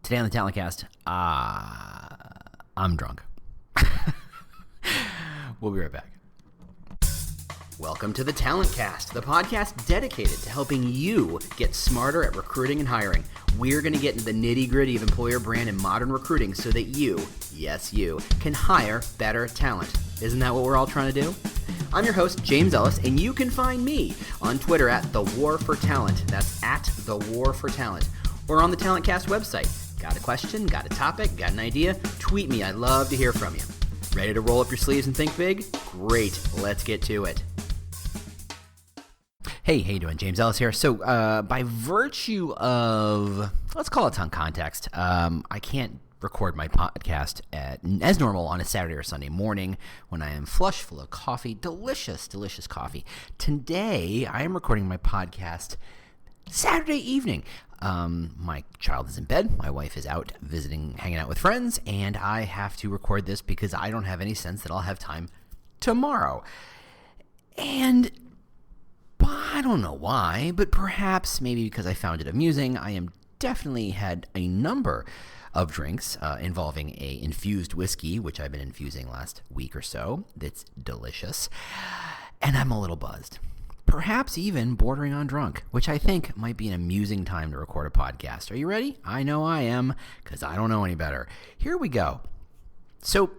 Today on the Talent Cast, I'm drunk. We'll be right back. Welcome to the Talent Cast, the podcast dedicated to helping you get smarter at recruiting and hiring. We're going to get into the nitty-gritty of employer brand and modern recruiting so that you, yes you, can hire better talent. Isn't that what we're all trying to do? I'm your host, James Ellis, and you can find me on Twitter at The War for Talent. That's at The War for Talent. Or on the Talent Cast website. Got a question? Got a topic? Got an idea? Tweet me. I'd love to hear from you. Ready to roll up your sleeves and think big? Great. Let's get to it. Hey, how you doing? James Ellis here. So by virtue of, let's call it some context, I can't record my podcast as normal on a Saturday or Sunday morning when I am flush, full of coffee, delicious coffee. Today, I am recording my podcast Saturday evening. My child is in bed, my wife is out hanging out with friends, and I have to record this because I don't have any sense that I'll have time tomorrow. And I don't know why, but perhaps maybe because I found it amusing, I am definitely had a number of drinks involving a infused whiskey, which I've been infusing last week or so. That's delicious. And I'm a little buzzed. Perhaps even bordering on drunk, which I think might be an amusing time to record a podcast. Are you ready? I know I am, because I don't know any better. Here we go. So,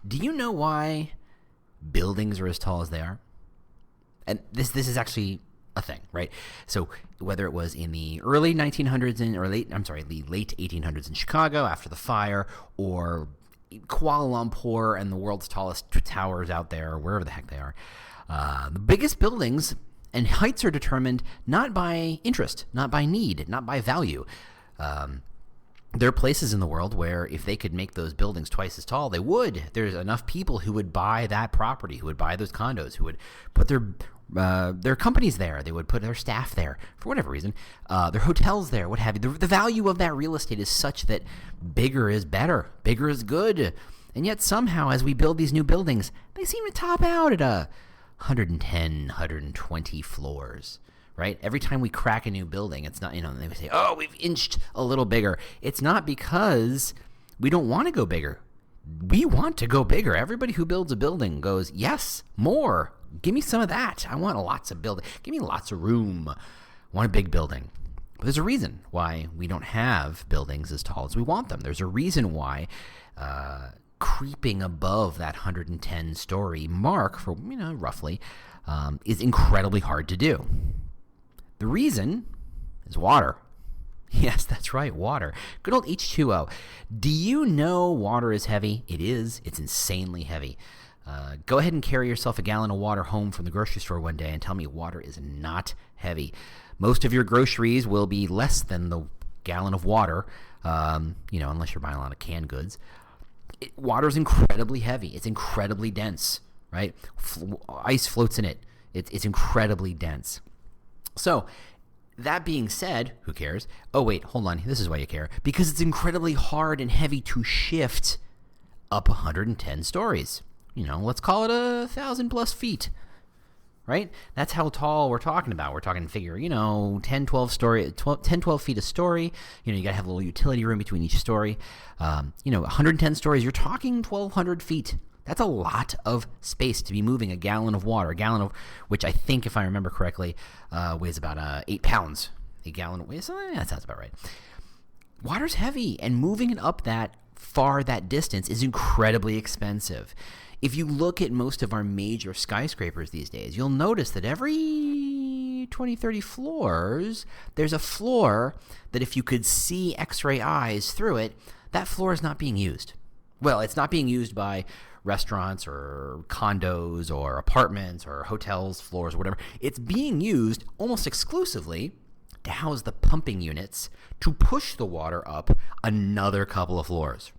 do you know why buildings are as tall as they are? And this is actually a thing, right? So whether it was in the early 1900s the late 1800s in Chicago after the fire, or Kuala Lumpur and the world's tallest towers out there, or wherever the heck they are, the biggest buildings and heights are determined not by interest, not by need, not by value. There are places in the world where if they could make those buildings twice as tall, they would. There's enough people who would buy that property, who would buy those condos, who would put their companies there. They would put their staff there for whatever reason, their hotels there, what have you. The value of that real estate is such that bigger is better, bigger is good. And yet somehow as we build these new buildings, they seem to top out at 110, 120 floors. Right? Every time we crack a new building, it's not, they say, oh, we've inched a little bigger. It's not because we don't want to go bigger. We want to go bigger. Everybody who builds a building goes, yes, more. Give me some of that. I want lots of building. Give me lots of room. I want a big building. But there's a reason why we don't have buildings as tall as we want them. There's a reason why creeping above that 110-story mark for, roughly, is incredibly hard to do. The reason is water. Yes, that's right, water. Good old H2O. Do you know water is heavy? It is. It's insanely heavy. Go ahead and carry yourself a gallon of water home from the grocery store one day and tell me water is not heavy. Most of your groceries will be less than the gallon of water, unless you're buying a lot of canned goods. Water is incredibly heavy. It's incredibly dense, right? Ice floats in it. It's incredibly dense. So, that being said, who cares? Oh, wait, hold on. This is why you care. Because it's incredibly hard and heavy to shift up 110 stories. Let's call it 1,000 plus feet, right? That's how tall we're talking about. We're talking figure, 10, 12 feet a story. You got to have a little utility room between each story. 110 stories, you're talking 1,200 feet. That's a lot of space to be moving a gallon of water, which I think, if I remember correctly, weighs about 8 pounds. A gallon weighs, that sounds about right. Water's heavy, and moving it up that distance is incredibly expensive. If you look at most of our major skyscrapers these days, you'll notice that every 20, 30 floors, there's a floor that if you could see X-ray eyes through it, that floor is not being used. Well, it's not being used by restaurants or condos or apartments or hotels, floors, or whatever. It's being used almost exclusively to house the pumping units to push the water up another couple of floors.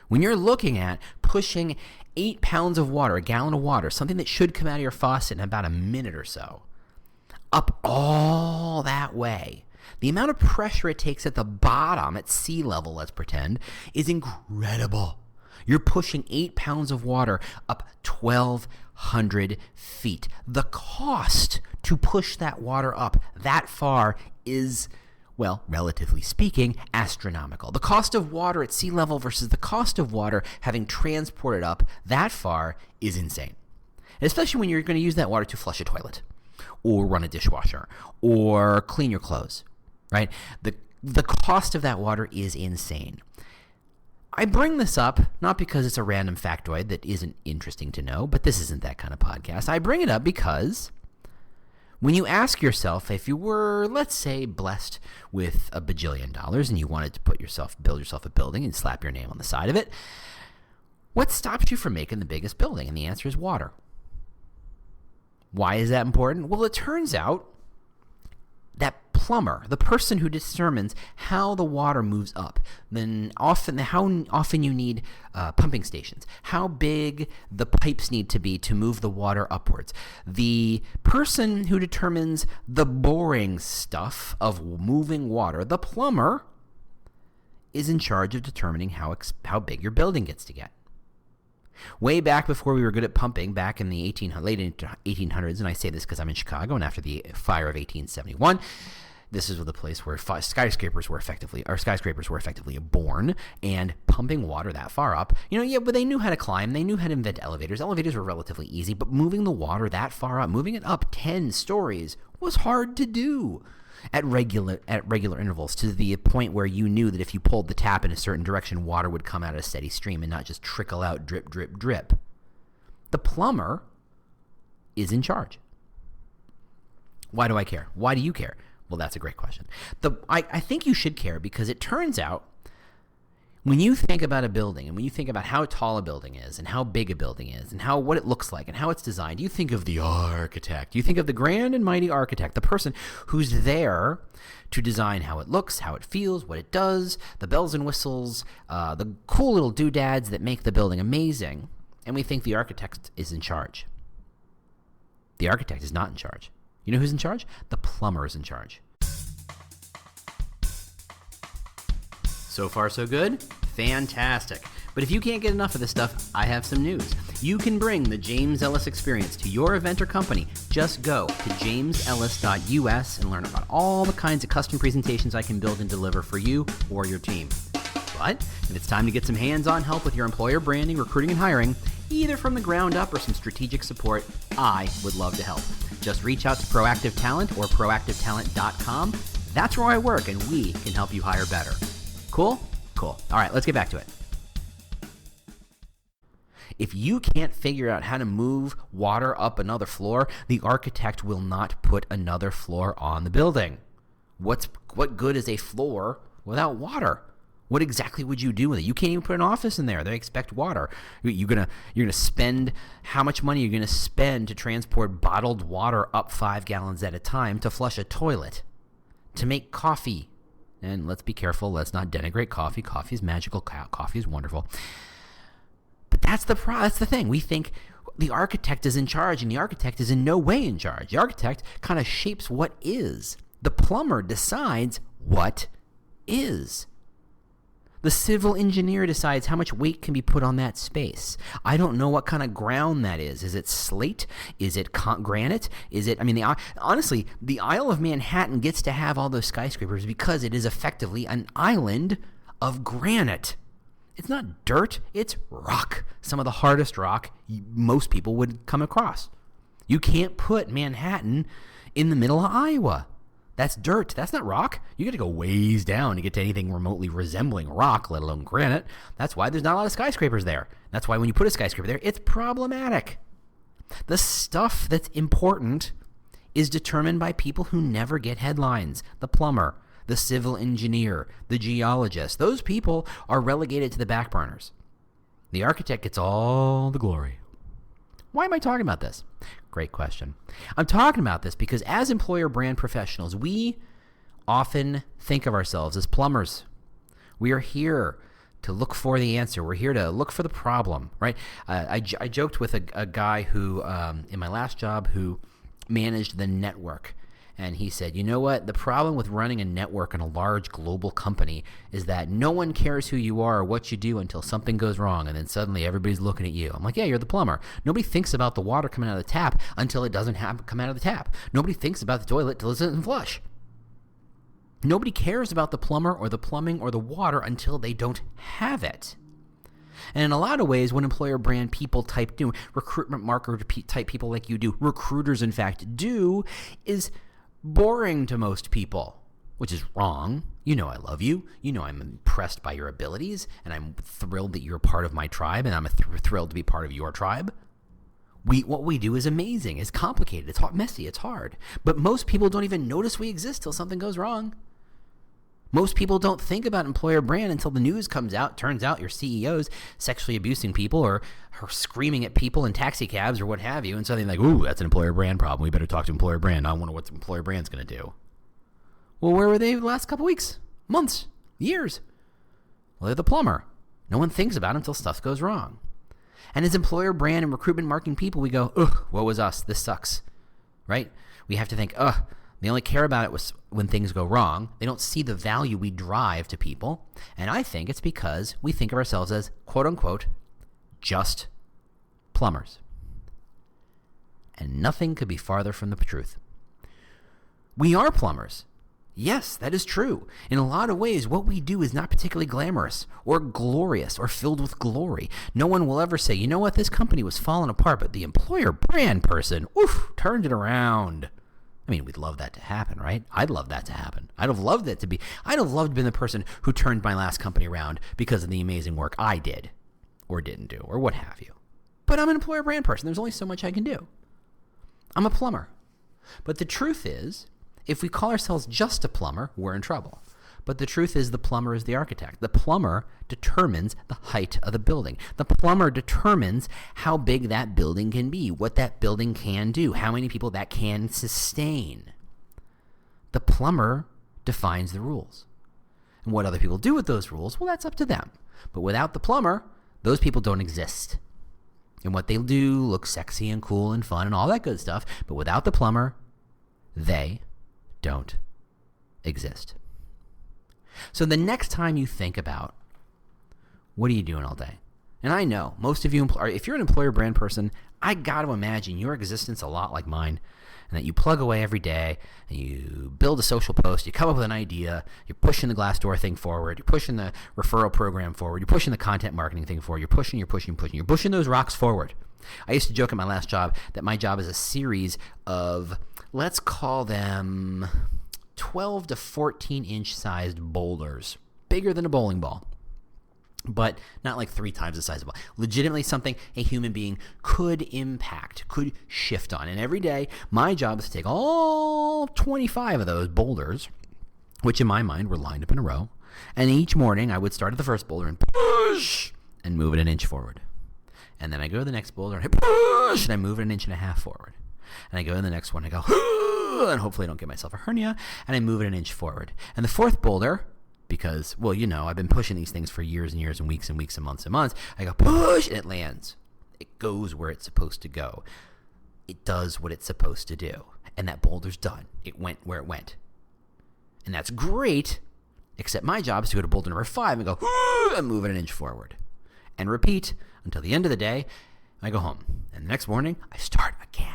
When you're looking at pushing 8 pounds of water, a gallon of water, something that should come out of your faucet in about a minute or so, up all that way, the amount of pressure it takes at the bottom, at sea level, let's pretend, is incredible. You're pushing 8 pounds of water up 1,200 feet. The cost to push that water up that far is Well, relatively speaking, astronomical. The cost of water at sea level versus the cost of water having transported up that far is insane. Especially when you're going to use that water to flush a toilet or run a dishwasher or clean your clothes, right? The cost of that water is insane. I bring this up not because it's a random factoid that isn't interesting to know, but this isn't that kind of podcast. I bring it up because when you ask yourself, if you were, let's say, blessed with $1 bajillion and you wanted to build yourself a building and slap your name on the side of it, what stops you from making the biggest building? And the answer is water. Why is that important? Well, it turns out that plumber, the person who determines how the water moves up, how often you need pumping stations, how big the pipes need to be to move the water upwards, the person who determines the boring stuff of moving water, the plumber, is in charge of determining how big your building gets to get. Way back before we were good at pumping, back in the late 1800s, and I say this because I'm in Chicago, and after the fire of 1871, this is the place where skyscrapers were effectively born, and pumping water that far up, but they knew how to climb, they knew how to invent elevators. Elevators were relatively easy, but moving the water that far up, moving it up 10 stories was hard to do at regular intervals, to the point where you knew that if you pulled the tap in a certain direction, water would come out at a steady stream and not just trickle out drip, drip, drip. The plumber is in charge. Why do I care? Why do you care? Well, that's a great question. I think you should care because it turns out when you think about a building and when you think about how tall a building is and how big a building is and what it looks like and how it's designed, you think of the architect. You think of the grand and mighty architect, the person who's there to design how it looks, how it feels, what it does, the bells and whistles, the cool little doodads that make the building amazing. And we think the architect is in charge. The architect is not in charge. You know who's in charge? The plumber is in charge. So far, so good? Fantastic. But if you can't get enough of this stuff, I have some news. You can bring the James Ellis experience to your event or company. Just go to jamesellis.us and learn about all the kinds of custom presentations I can build and deliver for you or your team. But if it's time to get some hands-on help with your employer branding, recruiting, and hiring, either from the ground up or some strategic support, I would love to help. Just reach out to Proactive Talent or proactivetalent.com. That's where I work, and we can help you hire better. Cool? Cool. All right, let's get back to it. If you can't figure out how to move water up another floor, the architect will not put another floor on the building. What good is a floor without water? What exactly would you do with it? You can't even put an office in there. They expect water. You're gonna spend how much money you're gonna spend to transport bottled water up 5 gallons at a time to flush a toilet, to make coffee. And let's be careful. Let's not denigrate coffee. Coffee is magical. Coffee is wonderful. But that's the thing. We think the architect is in charge, and the architect is in no way in charge. The architect kind of shapes what is. The plumber decides what is. The civil engineer decides how much weight can be put on that space. I don't know what kind of ground that is. Is it slate? Is it granite? Honestly, the Isle of Manhattan gets to have all those skyscrapers because it is effectively an island of granite. It's not dirt, it's rock. Some of the hardest rock most people would come across. You can't put Manhattan in the middle of Iowa. That's dirt. That's not rock. You got to go ways down to get to anything remotely resembling rock, let alone granite. That's why there's not a lot of skyscrapers there. That's why when you put a skyscraper there, it's problematic. The stuff that's important is determined by people who never get headlines. The plumber, the civil engineer, the geologist. Those people are relegated to the back burners. The architect gets all the glory. Why am I talking about this? Great question. I'm talking about this because as employer brand professionals, we often think of ourselves as plumbers. We are here to look for the answer. We're here to look for the problem, right? I joked with a guy who, in my last job, who managed the network. And he said, you know what? The problem with running a network in a large global company is that no one cares who you are or what you do until something goes wrong, and then suddenly everybody's looking at you. I'm like, yeah, you're the plumber. Nobody thinks about the water coming out of the tap until it doesn't come out of the tap. Nobody thinks about the toilet until it doesn't flush. Nobody cares about the plumber or the plumbing or the water until they don't have it. And in a lot of ways, what employer brand people type do, recruitment marketer type people like you do, recruiters in fact do, is boring to most people, which is wrong. You know I love you. You know I'm impressed by your abilities, and I'm thrilled that you're a part of my tribe, and I'm thrilled to be part of your tribe. What we do is amazing. It's complicated. It's messy. It's hard. But most people don't even notice we exist till something goes wrong. Most people don't think about employer brand until the news comes out. Turns out your CEO's sexually abusing people or screaming at people in taxi cabs or what have you. And so they're like, ooh, that's an employer brand problem. We better talk to employer brand. I wonder what employer brand's going to do. Well, where were they the last couple weeks, months, years? Well, they're the plumber. No one thinks about it until stuff goes wrong. And as employer brand and recruitment marketing people, we go, ugh, woe is us. This sucks, right? We have to think, ugh. They only care about it when things go wrong. They don't see the value we drive to people. And I think it's because we think of ourselves as, quote unquote, just plumbers. And nothing could be farther from the truth. We are plumbers. Yes, that is true. In a lot of ways, what we do is not particularly glamorous or glorious or filled with glory. No one will ever say, you know what, this company was falling apart, but the employer brand person, oof, turned it around. I mean, we'd love that to happen, right? I'd love that to happen. I'd have loved to be the person who turned my last company around because of the amazing work I did or didn't do or what have you. But I'm an employer brand person. There's only so much I can do. I'm a plumber. But the truth is, if we call ourselves just a plumber, we're in trouble. But the truth is the plumber is the architect. The plumber determines the height of the building. The plumber determines how big that building can be, what that building can do, how many people that can sustain. The plumber defines the rules. And what other people do with those rules, well, that's up to them. But without the plumber, those people don't exist. And what they do looks sexy and cool and fun and all that good stuff. But without the plumber, they don't exist. So the next time you think about, what are you doing all day? And I know most of you, if you're an employer brand person, I got to imagine your existence a lot like mine, and that you plug away every day, and you build a social post, you come up with an idea, you're pushing the Glassdoor thing forward, you're pushing the referral program forward, you're pushing the content marketing thing forward, you're pushing those rocks forward. I used to joke at my last job that my job is a series of, let's call them 12 to 14 inch sized boulders, bigger than a bowling ball, but not like 3 times the size of a ball. Legitimately something a human being could impact, could shift on. And every day, my job is to take all 25 of those boulders, which in my mind were lined up in a row, and each morning I would start at the first boulder and push and move it an inch forward. And then I go to the next boulder and I push and I move it 1.5 inches forward. And I go to the next one and I go, and hopefully I don't get myself a hernia, and I move it 1 inch forward. And the fourth boulder, because, well, you know, I've been pushing these things for years and years and weeks and weeks and months, I go push, and it lands. It goes where it's supposed to go. It does what it's supposed to do. And that boulder's done. It went where it went. And that's great, except my job is to go to boulder number 5 and go, and move it 1 inch forward. And repeat until the end of the day, I go home. And the next morning, I start again.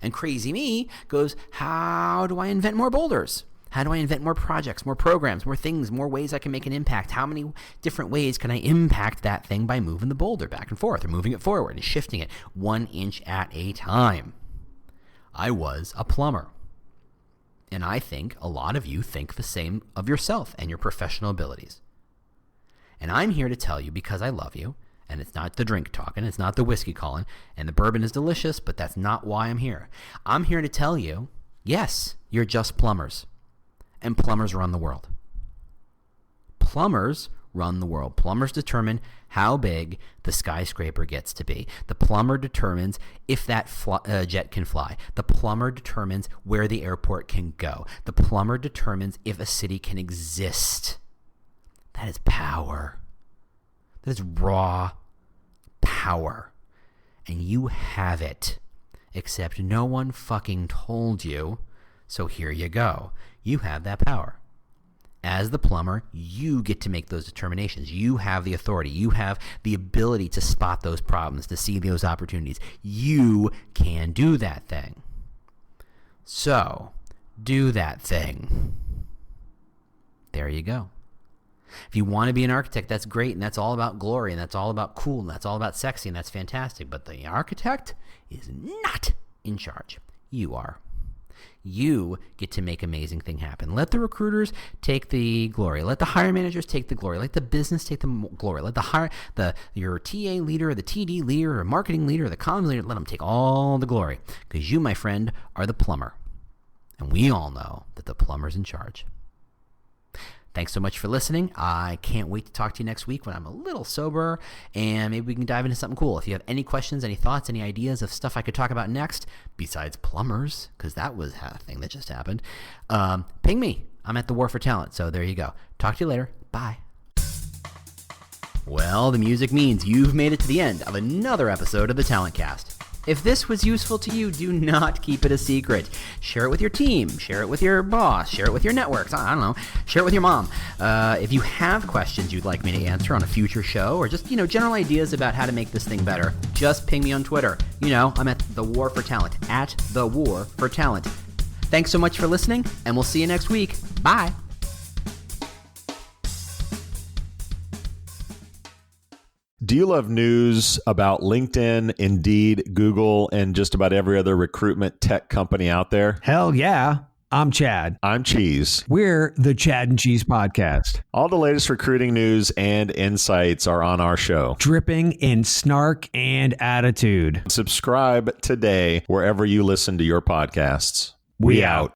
And crazy me goes, how do I invent more boulders? How do I invent more projects, more programs, more things, more ways I can make an impact? How many different ways can I impact that thing by moving the boulder back and forth or moving it forward and shifting it 1 inch at a time? I was a plumber. And I think a lot of you think the same of yourself and your professional abilities. And I'm here to tell you, because I love you, and it's not the drink talking, it's not the whiskey calling, and the bourbon is delicious, but that's not why I'm here. I'm here to tell you, yes, you're just plumbers, and plumbers run the world. Plumbers run the world. Plumbers determine how big the skyscraper gets to be. The plumber determines if that jet can fly. The plumber determines where the airport can go. The plumber determines if a city can exist. That is power. That is raw power. And you have it. Except no one fucking told you, so here you go. You have that power. As the plumber, you get to make those determinations. You have the authority. You have the ability to spot those problems, to see those opportunities. You can do that thing. So, do that thing. There you go. If you want to be an architect, that's great, and that's all about glory, and that's all about cool, and that's all about sexy, and that's fantastic. But the architect is not in charge. You are. You get to make amazing thing happen. Let the recruiters take the glory. Let the hiring managers take the glory. Let the business take the glory. Let your TA leader, or the TD leader, or marketing leader, or the comms leader, let them take all the glory. Because you, my friend, are the plumber. And we all know that the plumber's in charge. Thanks so much for listening. I can't wait to talk to you next week when I'm a little sober, and maybe we can dive into something cool. If you have any questions, any thoughts, any ideas of stuff I could talk about next, besides plumbers, because that was a thing that just happened, ping me. I'm at the War for Talent, so there you go. Talk to you later. Bye. Well, the music means you've made it to the end of another episode of the Talent Cast. If this was useful to you, do not keep it a secret. Share it with your team. Share it with your boss. Share it with your networks. I don't know. Share it with your mom. If you have questions you'd like me to answer on a future show, or just, general ideas about how to make this thing better, just ping me on Twitter. I'm at The War for Talent, at The War for Talent. Thanks so much for listening, and we'll see you next week. Bye. Do you love news about LinkedIn, Indeed, Google, and just about every other recruitment tech company out there? Hell yeah. I'm Chad. I'm Cheese. We're the Chad and Cheese Podcast. All the latest recruiting news and insights are on our show. Dripping in snark and attitude. Subscribe today wherever you listen to your podcasts. We out.